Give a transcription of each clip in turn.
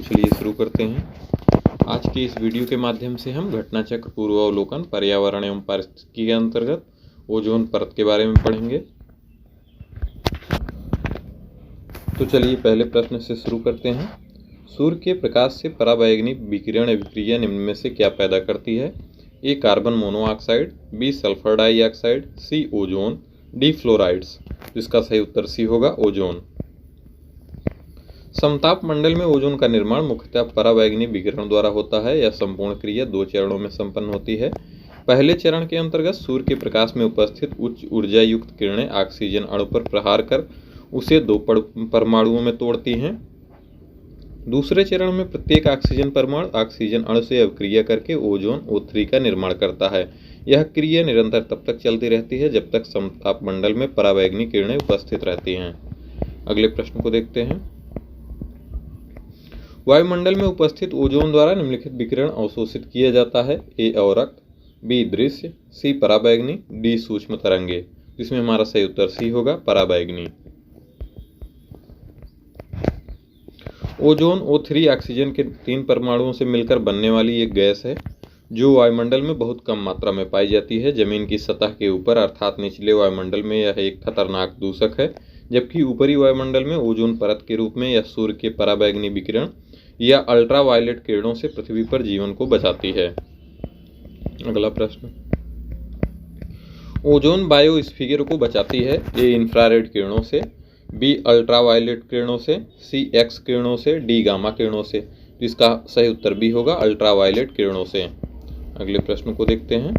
चलिए शुरू करते हैं। आज की इस वीडियो के माध्यम से हम घटना चक्र पूर्वावलोकन पर्यावरण एवं पारिस्थितिकी के अंतर्गत ओजोन परत के बारे में पढ़ेंगे। तो चलिए पहले प्रश्न से शुरू करते हैं। सूर्य के प्रकाश से पराबैंगनी विकिरण अभिक्रिया निम्न में से क्या पैदा करती है? A carbon monoxide, B sulphur dioxide, C ozone, D fluorides. इसका सही उत्तर सी होगा, ओजोन। समताप मंडल में ओजोन का निर्माण मुख्यतः पराबैंगनी विकिरण द्वारा होता है। यह संपूर्ण क्रिया दो चरणों में संपन्न होती है। पहले चरण के अंतर्गत सूर्य के प्रकाश में उपस्थित उच्च ऊर्जा युक्त किरणें ऑक्सीजन अणु पर प्रहार कर उसे दो परमाणुओं में तोड़ती हैं। दूसरे चरण में प्रत्येक ऑक्सीजन परमाणु ऑक्सीजन अणु से अभिक्रिया करके ओजोन O3 का निर्माण करता है। यह क्रिया निरंतर तब तक चलती रहती है जब तक समताप मंडल में पराबैंगनी किरणें उपस्थित रहती हैं। अगले प्रश्न को देखते हैं। वायुमंडल में उपस्थित ओजोन द्वारा निम्नलिखित विकिरण अवशोषित किया जाता है। ए अवरक्त, बी दृश्य, सी पराबैंगनी, डी सूक्ष्म तरंगे। इसमें हमारा सही उत्तर सी होगा, पराबैंगनी। ओजोन O3 ऑक्सीजन के 3 परमाणुओं से मिलकर बनने वाली एक गैस है जो वायुमंडल में बहुत कम मात्रा में पाई जाती है। जमीन की सतह के ऊपर अर्थात निचले वायुमंडल में यह एक खतरनाक दूषक है, जबकि ऊपरी वायुमंडल में ओजोन परत के रूप में यह सूर्य के पराबैंगनी विकिरण या अल्ट्रावायलेट किरणों से पृथ्वी पर जीवन को बचाती है। अगला प्रश्न। ओजोन बायोस्फीयर को बचाती है। ए इंफ्रारेड किरणों से, बी अल्ट्रावायलेट किरणों से, सी एक्स किरणों से, डी गामा किरणों से। तो इसका सही उत्तर बी होगा, अल्ट्रावायलेट किरणों से। अगले प्रश्न को देखते हैं।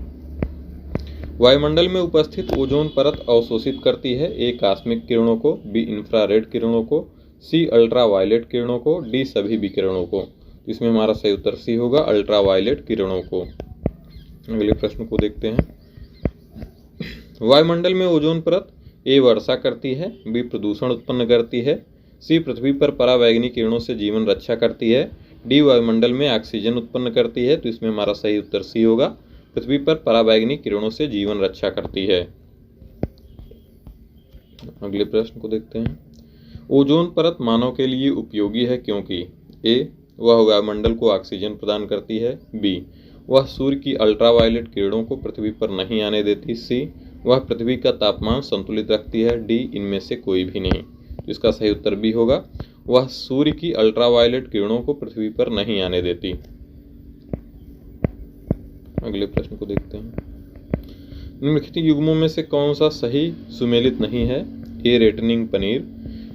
वायुमंडल में उपस्थित ओजोन परत अवशोषित करती है। ए कॉस्मिक किरणों को, बी इंफ्रारेड किरणों को, सी अल्ट्रावायलेट किरणों को, डी सभी विकिरणों को। इसमें हमारा सही उत्तर सी होगा, अल्ट्रावायलेट किरणों को। अगले प्रश्न को देखते हैं। वायुमंडल में ओजोन परत ए वर्षा करती है, बी प्रदूषण उत्पन्न करती है, सी पृथ्वी पर पराबैंगनी किरणों से जीवन रक्षा करती है, डी वायुमंडल में ऑक्सीजन उत्पन्न करती है। तो इसमें हमारा सही उत्तर सी होगा, पृथ्वी पर पराबैंगनी किरणों से जीवन रक्षा करती है। अगले प्रश्न को देखते हैं। ओजोन परत मानव के लिए उपयोगी है क्योंकि ए वह वायुमंडल को ऑक्सीजन प्रदान करती है, बी वह सूर्य की अल्ट्रावायलेट किरणों को पृथ्वी पर नहीं आने देती, सी वह पृथ्वी का तापमान संतुलित रखती है, डी इनमें से कोई भी नहीं। तो इसका सही उत्तर बी होगा, वह सूर्य की अल्ट्रावायलेट किरणों को पृथ्वी पर नहीं आने देती। अगले प्रश्न को देखते हैं। निम्नलिखित युग्मों में से कौन सा सही सुमेलित नहीं है? ए रेटनिंग पनीर,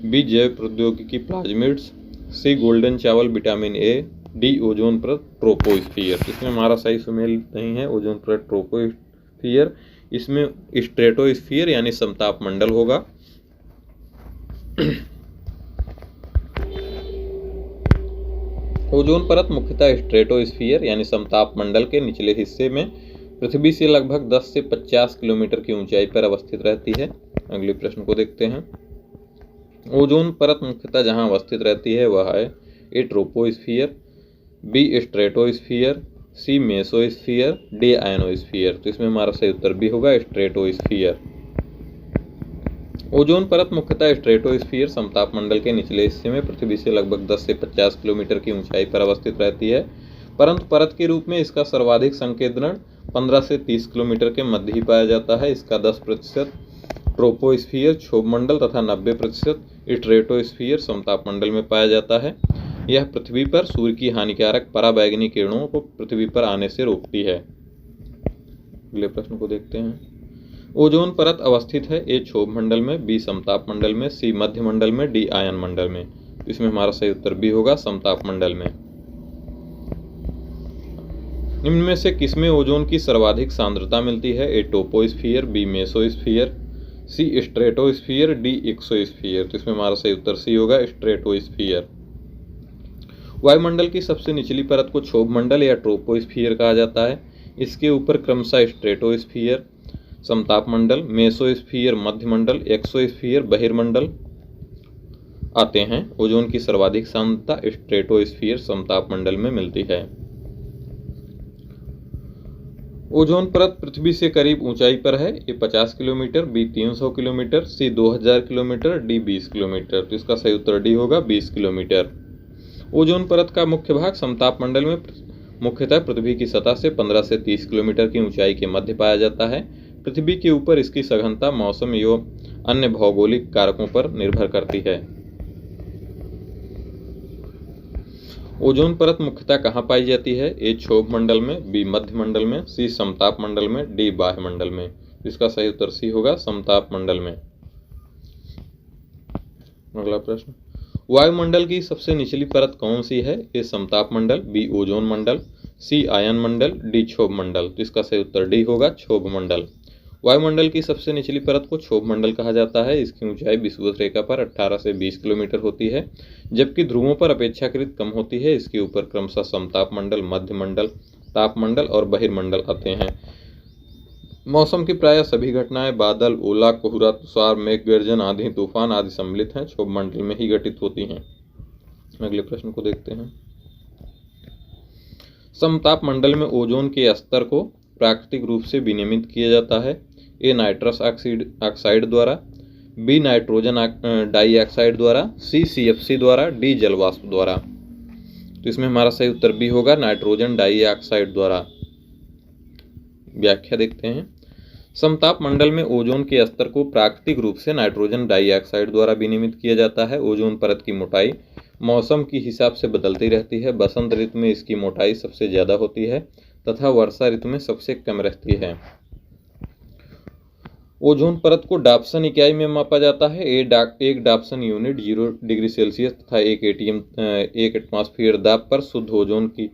बी जैव प्रौद्योगिकी प्लाज्मिड्स, सी गोल्डन चावल विटामिन ए, डी ओजोन परत ट्रोपोस्फियर। इसमें हमारा सही सुमेलित नहीं है, ओजोन परत ट्रोपोस्फियर। इसमें स्ट्रेटोस्फियर यानी समताप मंडल होगा। ओजोन परत मुख्यतः स्ट्रेटोस्फियर यानी समताप मंडल के निचले हिस्से में पृथ्वी से लगभग 10 से 50 किलोमीटर की ऊंचाई पर अवस्थित रहती है। अगले प्रश्न को देखते हैं। ओजोन परत मुख्यतः जहां अवस्थित रहती है वह है ए ट्रोपोस्फियर, बी स्ट्रेटोस्फियर, सी मेसोस्फियर, डी आयनोस्फियर। तो इसमें हमारा सही उत्तर भी होगा, स्ट्रेटोस्फियर। ओजोन परत मुख्यतः स्ट्रेटोस्फियर समताप मंडल के निचले हिस्से में पृथ्वी से लगभग 10 से 50 किलोमीटर की ऊंचाई पर अवस्थित रहती है, परंतु परत के रूप में इसका सर्वाधिक संकेंद्रण 15 से 30 किलोमीटर के मध्य ही पाया जाता है। इसका 10% ट्रोपोस्फियर क्षोभ मंडल तथा 90% स्ट्रेटोस्फियर समताप मंडल में पाया जाता है। यह पृथ्वी पर सूर्य की हानिकारक पराबैंगनी किरणों को पृथ्वी पर आने से रोकती है। अगले प्रश्न को देखते हैं। ओजोन परत अवस्थित है ए क्षोभ मंडल में, बी समताप मंडल में, सी मध्य मंडल में, डी आयन मंडल में। इसमें हमारा सही उत्तर बी होगा, समताप मंडल में। निम्न में से किसमें ओजोन की सर्वाधिक सांद्रता मिलती है? ए टोपोस्फियर, बी मेसोस्फियर, सी स्ट्रेटोस्फियर, डी एक्सोस्फियर। तो इसमें हमारा सही उत्तर सी होगा, स्ट्रेटोस्फियर। वायुमंडल की सबसे निचली परत को क्षोभ मंडल या ट्रोपोस्फियर कहा जाता है। इसके ऊपर क्रमशः स्ट्रेटोस्फियर समताप मंडल, मेसोस्फियर मध्य मंडल, एक्सोस्फियर बहिर्मंडल आते हैं। ओजोन की सर्वाधिक सांद्रता स्ट्रेटोस्फियर समताप मंडल में मिलती है। ओजोन परत पृथ्वी से करीब ऊंचाई पर है। ए 50 किलोमीटर, बी 300 किलोमीटर, सी 2000 किलोमीटर, डी 20 किलोमीटर। तो इसका सही उत्तर डी होगा, 20 किलोमीटर। ओजोन परत का मुख्य भाग समताप मंडल में मुख्यतः पृथ्वी की सतह से 15 से 30 किलोमीटर की ऊंचाई के मध्य पाया जाता है। पृथ्वी के ऊपर इसकी सघनता मौसम एवं अन्य भौगोलिक कारकों पर निर्भर करती है। ओजोन परत मुख्यतः कहाँ पाई जाती है? ए क्षोभ मंडल में, बी मध्य मंडल में, सी समताप मंडल में, डी बाह्य मंडल में। इसका सही उत्तर सी होगा, समताप मंडल में। अगला प्रश्न, वायुमंडल की सबसे निचली परत कौन सी है? ए समताप मंडल, बी ओजोन मंडल, सी आयन मंडल, डी क्षोभ मंडल। तो इसका सही उत्तर डी होगा, क्षोभ मंडल। वायुमंडल की सबसे निचली परत को क्षोभ मंडल कहा जाता है। इसकी ऊंचाई विषुवत रेखा पर 18 से 20 किलोमीटर होती है, जबकि ध्रुवों पर अपेक्षाकृत कम होती है। इसके ऊपर क्रमशः समताप मंडल, मध्य मंडल, ताप मंडल और बहिर्मंडल आते हैं। मौसम की प्रायः सभी घटनाएं बादल, ओला, कोहरा, तुषार, मेघ गर्जन, आंधी, तूफान आदि सम्मिलित हैं क्षोभ मंडल में ही घटित होती हैं। अगले प्रश्न को देखते हैं। समताप मंडल में ओजोन के स्तर को प्राकृतिक रूप से विनियमित किया जाता है। ए नाइट्रस ऑक्साइड द्वारा, बी नाइट्रोजन डाइऑक्साइड द्वारा, सी सीएफसी द्वारा, डी जलवाष्प द्वारा। तो इसमें हमारा सही उत्तर बी होगा, नाइट्रोजन डाइऑक्साइड द्वारा। व्याख्या देखते हैं। समताप मंडल में ओजोन के स्तर को प्राकृतिक रूप से नाइट्रोजन डाइऑक्साइड द्वारा विनियमित किया जाता है। ओजोन परत की मोटाई मौसम के हिसाब से बदलती रहती है। बसंत ऋतु में इसकी मोटाई सबसे ज्यादा होती है तथा वर्षा ऋतु में सबसे कम रहती है। ओजोन परत को डाप्सन इकाई में मापा जाता है। एक डाप्सन यूनिट 0 डिग्री सेल्सियस तथा 1 एटमॉस्फेयर दाब पर शुद्ध ओजोन की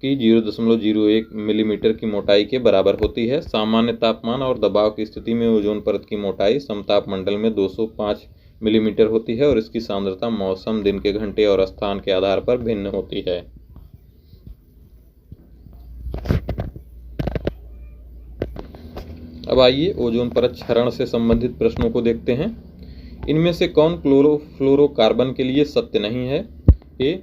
0.01 मिलीमीटर की मोटाई के बराबर होती है। सामान्य तापमान और दबाव की स्थिति में ओजोन परत की मोटाई समताप मंडल में 205 मिलीमीटर होती है और इसकी सांद्रता मौसम, दिन के घंटे और स्थान के आधार पर भिन्न होती है। अब आइए ओजोन परत क्षरण से संबंधित प्रश्नों को देखते हैं। इनमें से कौन क्लोरोफ्लोरोकार्बन के लिए सत्य नहीं है? ए,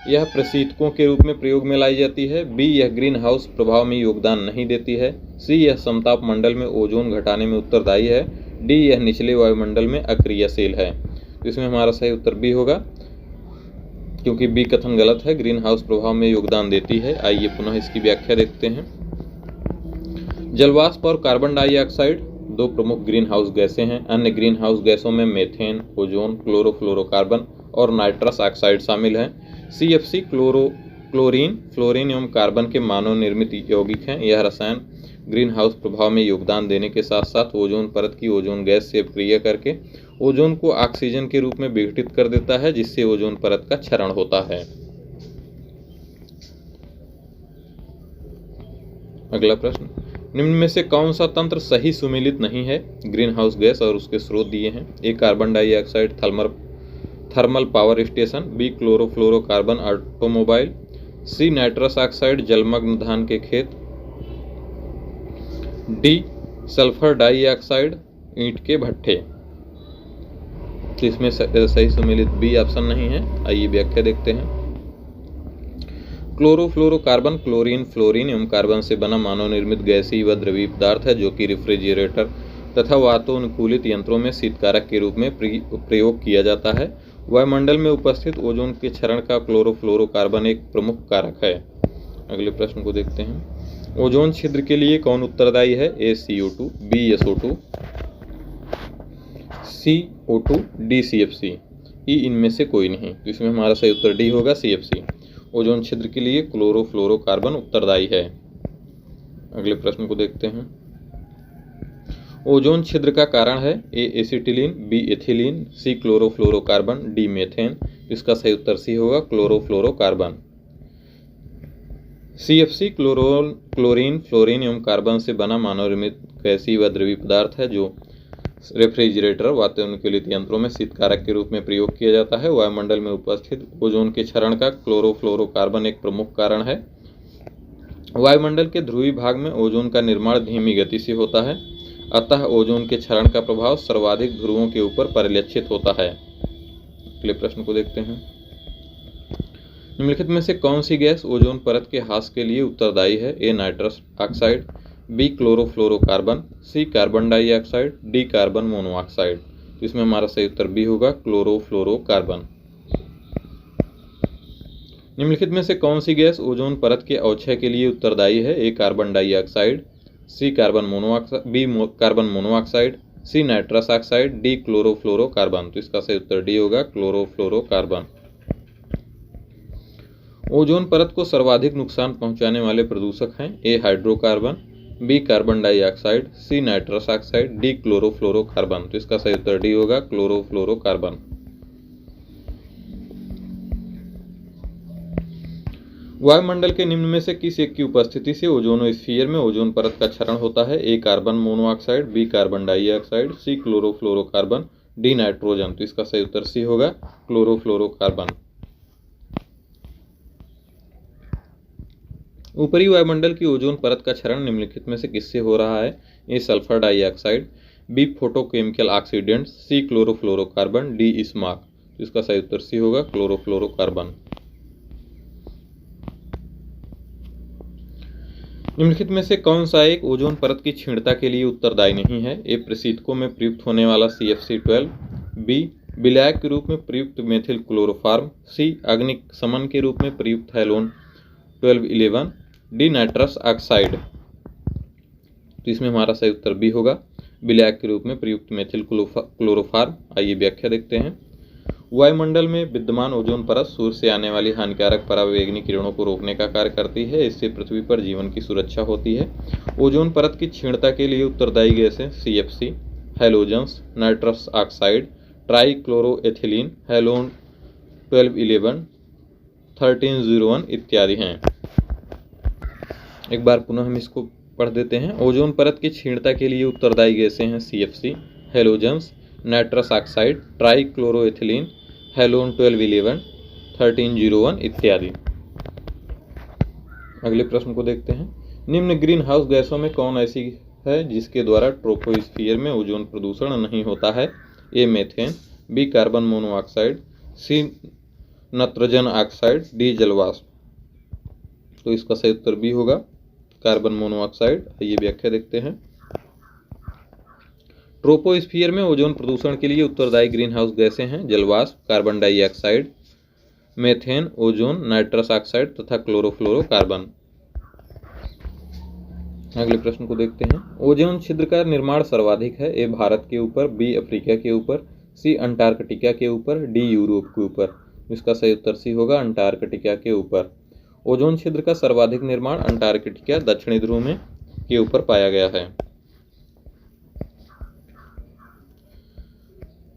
यह प्रशीतकों के रूप में प्रयोग में लाई जाती है। बी, यह ग्रीन हाउस प्रभाव में योगदान नहीं देती है। सी, यह समताप मंडल में ओजोन घटाने में उत्तरदायी है। डी, यह निचले वायुमंडल में अक्रियाशील है। तो इसमें हमारा सही उत्तर बी होगा, क्योंकि बी कथन गलत है, ग्रीन हाउस प्रभाव में योगदान देती है। आइए पुनः इसकी व्याख्या देखते हैं। जलवाष्प और कार्बन डाइऑक्साइड दो प्रमुख ग्रीन हाउस गैसें हैं। अन्य ग्रीन हाउस गैसों में मेथेन, ओजोन, क्लोरोफ्लोरोकार्बन और नाइट्रस ऑक्साइड शामिल हैं। सीएफसी क्लोरीन, फ्लोरीन एवं कार्बन के मानव निर्मित यौगिक हैं। यह रसायन ग्रीन हाउस प्रभाव में योगदान देने के साथ साथ ओजोन परत की ओजोन गैस से क्रिया करके ओजोन को ऑक्सीजन के रूप में विघटित कर देता है, जिससे ओजोन परत का क्षरण होता है। अगला प्रश्न, निम्न में से कौन सा तंत्र सही सुमेलित नहीं है? ग्रीन हाउस गैस और उसके स्रोत दिए हैं। A, carbon dioxide thermal power station, B, chlorofluorocarbon automobile, C, nitrous oxide जलमग्न धान के खेत, डी, सल्फर डाइऑक्साइड ईंट के भट्ठे। तो इसमें सही सुमेलित बी ऑप्शन नहीं है। आइए व्याख्या देखते हैं। क्लोरोफ्लोरोकार्बन क्लोरीन, फ्लोरीन एवं कार्बन से बना मानव निर्मित गैसीय व द्रवीय पदार्थ है, जो कि रेफ्रिजरेटर तथा वातानुकूलित यंत्रों में शीतकारक के रूप में प्रयोग किया जाता है। वायुमंडल में उपस्थित ओजोन के क्षरण का क्लोरोफ्लोरोकार्बन एक प्रमुख कारक है। अगले प्रश्न को देखते हैं। ओजोन छिद्र के लिए कौन उत्तरदायी है? ए, CO2, बी, SO2, सी, O2, डी, CFC। ई इनमें से कोई नहीं। तो इसमें हमारा सही उत्तर डी होगा, CFC। ओजोन छिद्र के लिए क्लोरोफ्लोरोकार्बन उत्तरदायी है। अगले प्रश्न को देखते हैं। ओजोन छिद्र का कारण है ए, एसिटिलीन, बी, एथिलीन, सी, क्लोरोफ्लोरोकार्बन, डी, मेथेन। इसका सही उत्तर सी होगा, क्लोरोफ्लोरोकार्बन। CFC क्लोरीन, फ्लोरीन एवं कार्बन से बना मानव निर्मित गैसीय व द्रवीय पदार्थ है, जो रेफ्रिजरेटर वातानुकूलित यंत्रों में शीतकारक के रूप में प्रयोग किया जाता है। वायुमंडल में उपस्थित ओजोन के क्षरण का क्लोरोफ्लोरोकार्बन एक प्रमुख कारण है। वायुमंडल के ध्रुवीय भाग में ओजोन का निर्माण धीमी गति से होता है, अतः ओजोन के क्षरण का प्रभाव सर्वाधिक ध्रुवों के ऊपर परिलक्षित होता है। अगले प्रश्न को देखते हैं। निम्नलिखित में से कौन सी गैस ओजोन परत के ह्रास के लिए उत्तरदायी है? A, nitrous oxide, B, chlorofluorocarbon, C, carbon dioxide, D, carbon monoxide. तो इसमें हमारा सही उत्तर बी होगा, क्लोरोफ्लोरोकार्बन। निम्नलिखित में से कौन सी गैस ओजोन परत के अवक्षय के लिए उत्तरदायी है? A carbon dioxide, C carbon monoxide, B carbon monoxide, C nitrous oxide, D chlorofluorocarbon. तो इसका सही उत्तर डी होगा, क्लोरोफ्लोरोकार्बन। ओजोन परत को सर्वाधिक नुकसान पहुंचाने वाले प्रदूषक हैं? A hydrocarbon, B carbon dioxide, C nitrous oxide, D chlorofluorocarbon. तो इसका सही उत्तर डी होगा, क्लोरोफ्लोरोकार्बन। वायुमंडल के निम्न में से किस एक की उपस्थिति से ओजोनोस्फीयर में ओजोन परत का क्षरण होता है? A carbon monoxide, B carbon dioxide, C chlorofluorocarbon, D nitrogen. तो इसका सही उत्तर सी होगा, क्लोरोफ्लोरोकार्बन। ऊपरी वायुमंडल की ओजोन परत का क्षरण निम्नलिखित में से किससे हो रहा है? A sulphur dioxide, B photochemical oxidants, C chlorofluorocarbon, D smog. तो इसका सही उत्तर सी होगा, क्लोरोफ्लोरोकार्बन। निम्नलिखित में से कौन सा एक ओजोन परत की क्षीणता के लिए उत्तरदायी नहीं है? ए प्रशीतकों में प्रयुक्त होने वाला CFC12, बी विलायक के रूप में प्रयुक्त मेथिल क्लोरोफॉर्म, सी अग्निशमन के रूप में प्रयुक्त हैलोन 1211, डी नाइट्रस ऑक्साइड। तो इसमें हमारा सही उत्तर बी होगा, विलायक के रूप में प्रयुक्त मेथिल क्लोरोफॉर्म। आइए व्याख्या देखते हैं। वायुमंडल में विद्यमान ओजोन परत सूर्य से आने वाली हानिकारक पराबैंगनी किरणों को रोकने का कार्य करती है। इससे पृथ्वी पर जीवन की सुरक्षा होती है। ओजोन परत की क्षीणता के लिए उत्तरदायी गैसें CFC, halogens, nitrous oxide, trichloroethylene, halon 1211, 1301 इत्यादि हैं। एक बार पुनः हम इसको पढ़ देते हैं। ओजोन परत की क्षीणता के लिए उत्तरदायी गैसें हैं CFC, halogens, nitrous oxide, trichloroethylene, halon 1211, 1301 इत्यादि। अगले प्रश्न को देखते हैं। निम्न ग्रीन हाउस गैसों में कौन ऐसी है जिसके द्वारा ट्रोपोस्फीयर में ओजोन प्रदूषण नहीं होता है? A methane, B carbon monoxide, C nitrogen oxide, D जलवाष्प। तो इसका सही उत्तर बी होगा, कार्बन मोनोऑक्साइड। आइए व्याख्या देखते हैं। ट्रोपोस्फीयर में ओजोन प्रदूषण के लिए उत्तरदायी ग्रीन हाउस गैसें हैं जलवाष्प, carbon dioxide, methane, ozone, nitrous oxide तथा क्लोरोफ्लोरोकार्बन। अगले प्रश्न को देखते हैं। ओजोन छिद्र का निर्माण सर्वाधिक है? ए भारत के ऊपर, बी अफ्रीका के ऊपर, सी अंटार्कटिका के ऊपर, डी यूरोप के ऊपर। इसका सही उत्तर सी होगा, अंटार्कटिका के ऊपर। ओजोन छिद्र का सर्वाधिक निर्माण अंटार्कटिका दक्षिणी ध्रुव में के ऊपर पाया गया है।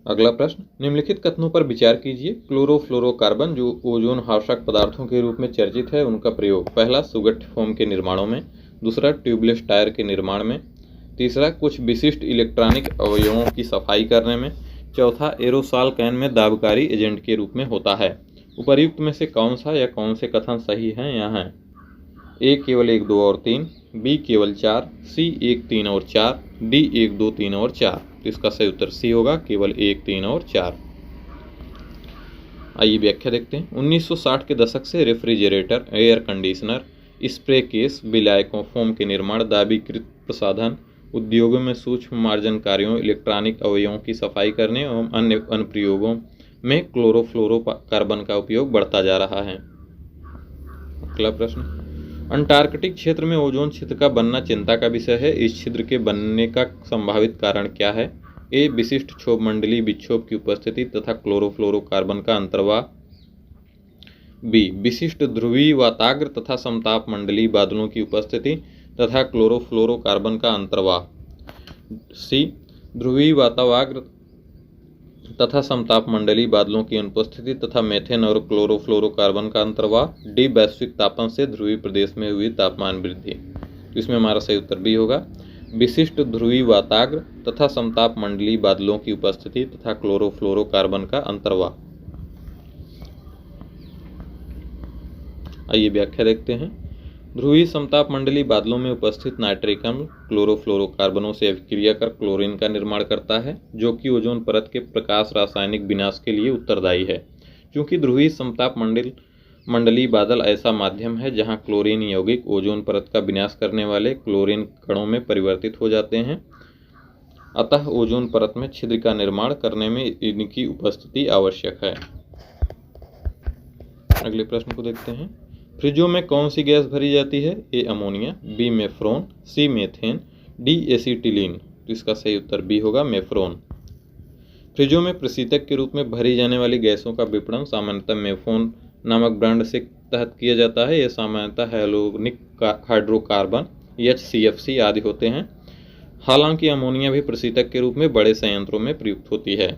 अगला प्रश्न, निम्नलिखित कथनों पर विचार कीजिए। क्लोरोफ्लोरोकार्बन जो ओजोन हार्षक पदार्थों के रूप में चर्चित है, उनका प्रयोग। पहला, सुगठ फोम के निर्माणों में। दूसरा, ट्यूबलेस टायर के निर्माण में। तीसरा, कुछ विशिष्ट इलेक्ट्रॉनिक अवयवों की सफाई करने में। चौथा, एरोसॉल कैन में दाबकारी एजेंट के रूप में होता है। उपर्युक्त में से कौन सा या कौन से कथन सही हैं? यहाँ हैं। ए केवल 1, 2 और 3, बी केवल 4, सी 1, 3 और 4, डी 1, 2, 3 और 4। तो इसका सही उत्तर सी होगा, केवल 1, 3 और 4। आइए व्याख्या देखते हैं। 1960 के दशक से refrigerator, air conditioner, spray case, विलायकों, फोम के निर्माण, दाबीकृत प्रसाधन, उद्योगों में सूक्ष्म मार्जन कार्यों, इलेक्ट्रॉनिक अवयवों की सफाई करने एवं अन्य अनुप्रयोगों में क्लोरोफ्लोरोकार्बन का उपयोग बढ़ता जा रहा है। अगला प्रश्न, अंटार्कटिक क्षेत्र में ओजोन छिद्र का बनना चिंता का विषय है। इस छिद्र के बनने का संभावित कारण क्या है? ए विशिष्ट क्षोभ मंडलीय विक्षोभ की उपस्थिति तथा क्लोरोफ्लोरोकार्बन का अंतर्वाह, बी विशिष्ट ध्रुवीय वाताग्र तथा समताप मंडलीय बादलों की उपस्थिति तथा क्लोरोफ्लोरोकार्बन का अंतर्वाह, सी ध्रुवीय वाताग्र तथा समताप मंडलीय बादलों की अनुपस्थिति तथा मेथेन और क्लोरोफ्लोरोकार्बन का अंतर्वाह, डी वैश्विक तापन से ध्रुवीय प्रदेश में हुई तापमान वृद्धि। तो इसमें हमारा सही उत्तर बी होगा, विशिष्ट ध्रुवीय वाताग्र तथा समताप मंडलीय बादलों की उपस्थिति तथा क्लोरोफ्लोरोकार्बन का अंतर्वाह। आइए व्याख्या देखते हैं। ध्रुवीय समताप मंडलीय बादलों में उपस्थित नाइट्रिक अम्ल क्लोरोफ्लोरोकार्बनों से अभिक्रिया कर क्लोरीन का निर्माण करता है, जो कि ओजोन परत के प्रकाश रासायनिक विनाश के लिए उत्तरदायी है। क्योंकि ध्रुवीय समताप मंडलीय बादल ऐसा माध्यम है जहां क्लोरीन यौगिक ओजोन परत का विनाश करने वाले क्लोरीन कणों में परिवर्तित हो जाते हैं, अतः ओजोन परत में छिद्र का निर्माण करने में इनकी उपस्थिति आवश्यक है। अगले प्रश्न को देखते हैं। फ्रिजों में कौन सी गैस भरी जाती है? ए अमोनिया, बी मेफ्रॉन, सी मीथेन, डी एसीटिलीन। तो इसका सही उत्तर बी होगा मेफ्रॉन। फ्रिजों में प्रशीतक के रूप में भरी जाने वाली गैसों का विपणन सामान्यतः मेफ्रॉन नामक ब्रांड से तहत किया जाता है। यह सामान्यतः हैलोनिक हाइड्रोकार्बन HCFC आदि होते हैं। हालांकि अमोनिया भी प्रशीतक के रूप में बड़े संयंत्रों में प्रयुक्त होती है।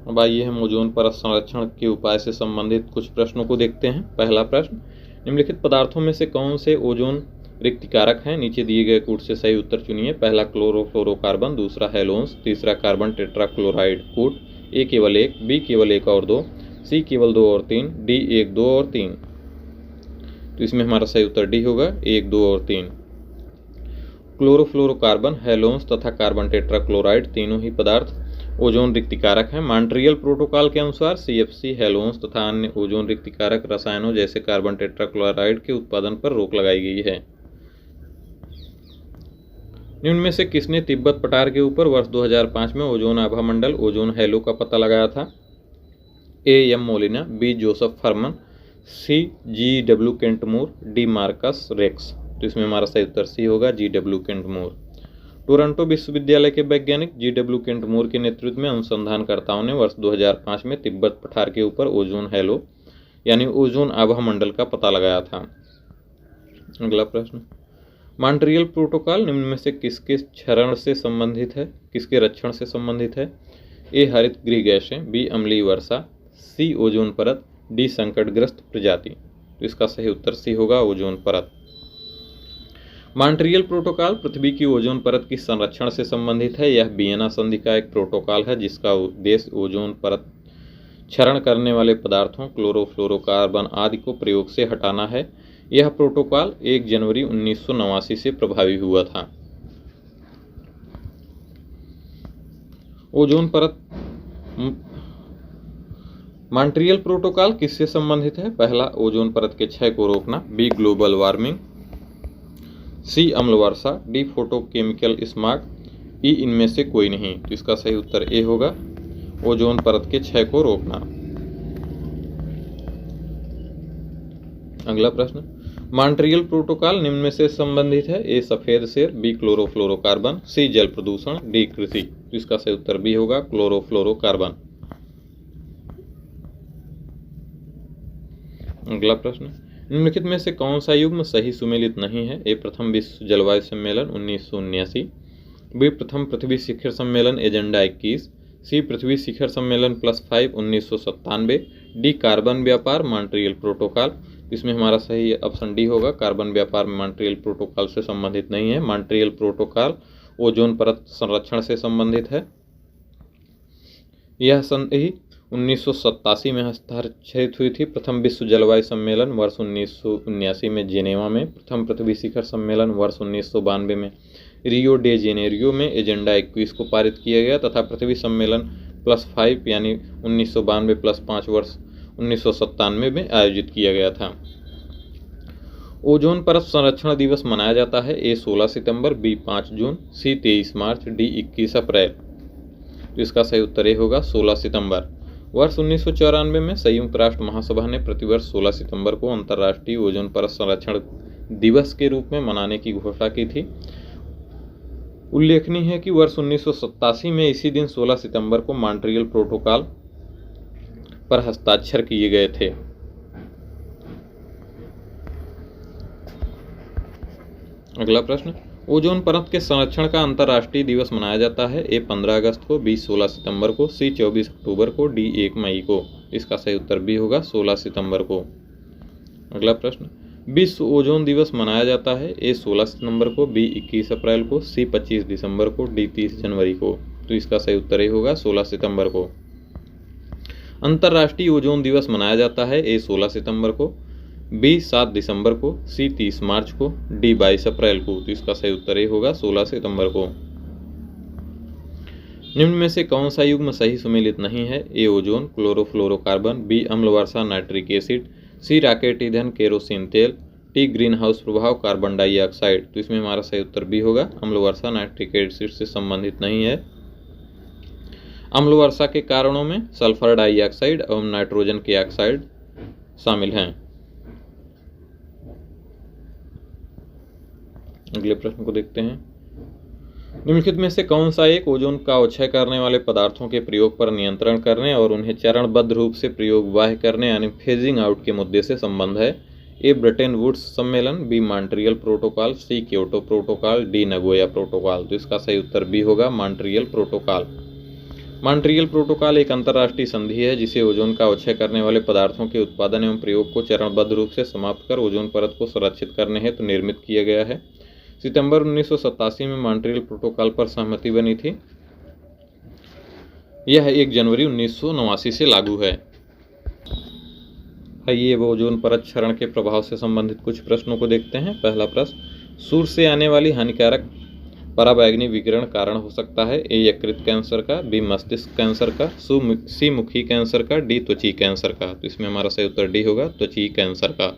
अब आइए हम ओजोन परत संरक्षण के उपाय से संबंधित कुछ प्रश्नों को देखते हैं। पहला प्रश्न, निम्नलिखित पदार्थों में से कौन से ओजोन रिक्तिकारक हैं? नीचे दिए गए कूट से सही उत्तर चुनिए। पहला क्लोरोफ्लोरोकार्बन, दूसरा हेलोन्स, तीसरा कार्बन टेट्राक्लोराइड कूट। ए केवल एक, बी केवल एक और दो, सी केवल दो और तीन, डी एक, दो और तीन। तो इसमें हमारा सही उत्तर डी होगा, एक, दो और तीन। क्लोरोफ्लोरोकार्बन, हेलोन्स तथा कार्बन टेट्राक्लोराइड तीनों ही पदार्थ ओजोन रिक्तिकारक हैं। मॉन्ट्रियल प्रोटोकॉल के अनुसार CFC, हेलोन्स तथा अन्य ओजोन रिक्तिकारक रसायनों जैसे कार्बन टेट्राक्लोराइड के उत्पादन पर रोक लगाई गई है। निम्न में से किसने तिब्बत पठार के ऊपर वर्ष 2005 में ओजोन आभा मंडल ओजोन हैलो का पता लगाया था? A M Molina, B Joseph Farman, C GW केंटमूर, डी मार्कस रेक्स। तो इसमें हमारा सही उत्तर सी होगा, GW केंटमूर। टोरंटो विश्वविद्यालय के वैज्ञानिक GW केंटमूर के नेतृत्व में अनुसंधानकर्ताओं ने वर्ष 2005 में तिब्बत पठार के ऊपर ओजोन हैलो यानी ओजोन आभा मंडल का पता लगाया था। अगला प्रश्न, मॉन्ट्रियल प्रोटोकॉल निम्न में से किसके क्षरण से संबंधित है, किसके रक्षण से संबंधित है? ए हरित गृह गैसें, बी अम्लीय वर्षा, सी ओजोन परत, डी संकटग्रस्त प्रजाति। तो इसका सही उत्तर सी होगा, ओजोन परत। मॉन्ट्रियल प्रोटोकॉल पृथ्वी की ओजोन परत की संरक्षण से संबंधित है। यह वियना संधि का एक प्रोटोकॉल है जिसका उद्देश्य ओजोन परत क्षरण करने वाले पदार्थों क्लोरोफ्लोरोकार्बन आदि को प्रयोग से हटाना है। यह प्रोटोकॉल 1 जनवरी 1989 से प्रभावी हुआ था। ओजोन परत मॉन्ट्रियल प्रोटोकॉल किससे संबंधित है? पहला, ओजोन परत के क्षय को रोकना, बी ग्लोबल वार्मिंग, सी अम्ल वर्षा, डी फोटोकेमिकल स्मॉग, ई इनमें से कोई नहीं। तो इसका सही उत्तर ए होगा, ओजोन परत के क्षय को रोकना। अगला प्रश्न, मॉन्ट्रियल प्रोटोकॉल निम्न में से संबंधित है? ए सफेद शेर, बी क्लोरोफ्लोरोकार्बन, सी जल प्रदूषण, डी कृषि। तो इसका सही उत्तर बी होगा, क्लोरोफ्लोरोकार्बन। अगला प्रश्न, निम्नलिखित में से कौन सा युग्म सही सुमेलित नहीं है? ए प्रथम विश्व जलवायु सम्मेलन 1979, बी प्रथम पृथ्वी शिखर सम्मेलन एजेंडा 21, सी पृथ्वी शिखर सम्मेलन +5 1997, डी कार्बन व्यापार मॉन्ट्रियल प्रोटोकॉल। इसमें हमारा सही ऑप्शन डी होगा, कार्बन व्यापार मॉन्ट्रियल प्रोटोकॉल से संबंधित नहीं है। मॉन्ट्रियल प्रोटोकॉल ओजोन परत संरक्षण से संबंधित है। यह संधि 1987 में हस्ताक्षरित हुई थी। प्रथम विश्व जलवायु सम्मेलन वर्ष 1979 में जेनेवा में, प्रथम पृथ्वी शिखर सम्मेलन वर्ष 1992 में रियो डे जेनेरियो में एजेंडा 21 को पारित किया गया तथा पृथ्वी सम्मेलन +5 यानी 1992 +5 वर्ष 1997 में आयोजित किया गया था। ओजोन परत संरक्षण दिवस मनाया जाता है। ए 16 सितंबर, बी 5 जून, सी 23 मार्च, डी 21 अप्रैल। तो इसका सही उत्तर ए होगा, 16 सितंबर। वर्ष 1994 में संयुक्त राष्ट्र महासभा ने प्रतिवर्ष 16 सितंबर को अंतर्राष्ट्रीय ओजोन परत संरक्षण दिवस के रूप में मनाने की घोषणा की थी। उल्लेखनीय है कि वर्ष 1987 में इसी दिन 16 सितंबर को मॉन्ट्रियल प्रोटोकॉल पर हस्ताक्षर किए गए थे। अगला प्रश्न, ओजोन परत के संरक्षण का अंतर्राष्ट्रीय दिवस मनाया जाता है। ए 15 अगस्त को, बी 16 सितंबर को, सी 24 अक्टूबर को, डी 1 मई को। इसका सही उत्तर बी होगा, 16 सितंबर को। अगला प्रश्न, विश्व ओजोन दिवस मनाया जाता है। ए 16 सितंबर को, बी 21 अप्रैल को, सी 25 दिसंबर को, डी 30 जनवरी को। तो इसका सही उत्तर ए होगा, 16 सितंबर को। अंतर्राष्ट्रीय ओजोन दिवस मनाया जाता है। ए 16 सितंबर को, बी 7 दिसंबर को, सी 30 मार्च को, डी 22 अप्रैल को। तो इसका सही उत्तर ए होगा, 16 सितंबर को। निम्न में से कौन सा युग्म सही सुमेलित नहीं है? ए ओजोन क्लोरोफ्लोरोकार्बन, बी अम्ल वर्षा नाइट्रिक एसिड, सी राकेट ईंधन केरोसिन तेल, टी ग्रीन हाउस प्रभाव कार्बन डाइऑक्साइड। तो इसमें हमारा सही उत्तर बी होगा, अम्ल वर्षा नाइट्रिक एसिड से संबंधित नहीं है। अम्ल वर्षा के कारणों में सल्फर डाइऑक्साइड एवं नाइट्रोजन के ऑक्साइड शामिल हैं। अगले प्रश्न को देखते हैं। निम्नलिखित में से कौन सा एक ओजोन का अवक्षय करने वाले पदार्थों के प्रयोग पर नियंत्रण करने और उन्हें चरणबद्ध रूप से प्रयोग बाह्य करने यानी फेजिंग आउट के मुद्दे से संबंध है? ए ब्रेटन वुड्स सम्मेलन, B Montreal Protocol, C Kyoto Protocol, D Nagoya Protocol. तो इसका सही उत्तर बी होगा, मॉन्ट्रियल प्रोटोकॉल। मॉन्ट्रियल प्रोटोकॉल एक अंतर्राष्ट्रीय संधि है जिसे ओजोन का अवक्षय करने वाले पदार्थों के उत्पादन एवं प्रयोग को चरणबद्ध रूप से समाप्त कर ओजोन परत को संरक्षित करने हेतु निर्मित किया गया है। सितंबर 1987 में मॉन्ट्रियल प्रोटोकॉल पर सहमति बनी थी। यह 1 जनवरी 1989 से लागू है। आइए अब ओजोन परत क्षरण के प्रभाव से संबंधित कुछ प्रश्नों को देखते हैं। पहला प्रश्न, सूर्य से आने वाली हानिकारक पराबैंगनी विकिरण कारण हो सकता है? ए यकृत कैंसर का, बी मस्तिष्क कैंसर का, सी मुखी कैंसर का, डी त्वचा कैंसर का। तो इसमें हमारा सही उत्तर डी होगा, त्वचा कैंसर का।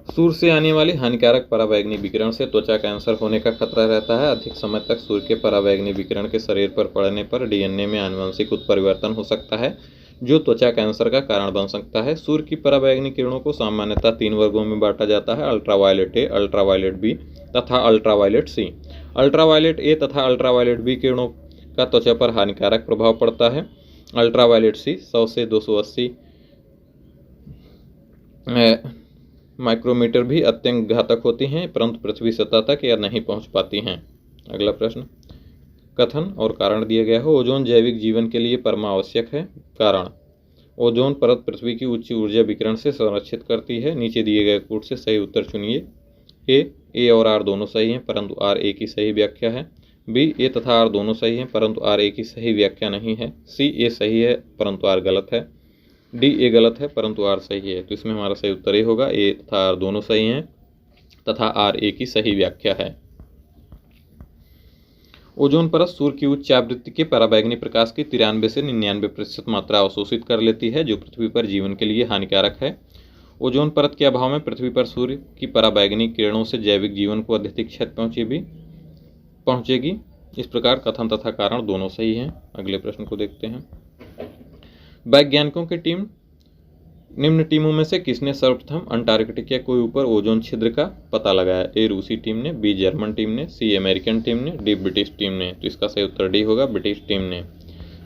सूर्य से आने वाली हानिकारक पराबैंगनी विकिरण से त्वचा कैंसर होने का खतरा रहता है। अधिक समय तक सूर्य के पराबैंगनी विकिरण के शरीर पर पड़ने पर डीएनए में आनुवंशिक उत्परिवर्तन हो सकता है जो त्वचा कैंसर का कारण बन सकता है। सूर्य की पराबैंगनी किरणों को सामान्यतः 3 वर्गों में बांटा जाता है, अल्ट्रावायलेट ए, अल्ट्रावायलेट बी तथा अल्ट्रावायलेट सी। अल्ट्रावायलेट ए तथा अल्ट्रावायलेट बी किरणों का त्वचा पर हानिकारक प्रभाव पड़ता है। अल्ट्रावायलेट सी 100 से 280 माइक्रोमीटर भी अत्यंत घातक होती हैं, परंतु पृथ्वी सतह तक यह नहीं पहुंच पाती हैं। अगला प्रश्न, कथन और कारण दिया गया है। ओजोन जैविक जीवन के लिए परमावश्यक है। कारण, ओजोन परत पृथ्वी की उच्च ऊर्जा विकिरण से संरक्षित करती है। नीचे दिए गए कोड से सही उत्तर चुनिए। ए और आर दोनों सही हैं परंतु आर ए की सही व्याख्या है। बी, ए तथा आर दोनों सही हैं परंतु आर ए की सही व्याख्या नहीं है। सी, ए सही है परंतु आर गलत है। डी, ए गलत है परंतु आर सही है। तो इसमें हमारा सही उत्तर ए होगा, ए तथा आर दोनों सही हैं तथा आर ए की सही व्याख्या है। ओजोन परत सूर्य की उच्च आवृत्ति के पराबैंगनी प्रकाश की 93 से 99% मात्रा अवशोषित कर लेती है जो पृथ्वी पर जीवन के लिए हानिकारक है। ओजोन परत के अभाव में पृथ्वी पर सूर्य की पराबैंगनी किरणों से जैविक जीवन को अत्यधिक क्षति पहुंचेगी। इस प्रकार कथन तथा कारण दोनों सही हैं। अगले प्रश्न को देखते हैं। वैज्ञानिकों की टीम निम्न टीमों में से किसने सर्वप्रथम अंटार्कटिका के ऊपर ओजोन छिद्र का पता लगाया? ए रूसी टीम ने, बी जर्मन टीम ने, सी अमेरिकन टीम ने, डी ब्रिटिश टीम ने। तो इसका सही उत्तर डी होगा, ब्रिटिश टीम ने।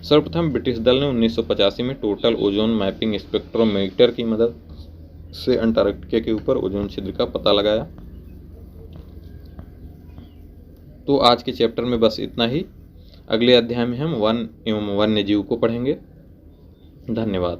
सर्वप्रथम ब्रिटिश दल ने 1985 में टोटल ओजोन मैपिंग स्पेक्ट्रोमीटर की मदद से अंटार्कटिका के ऊपर ओजोन छिद्र का पता लगाया। तो आज के चैप्टर में बस इतना ही। अगले अध्याय में हम वन एवं वन्य जीव को पढ़ेंगे। धन्यवाद।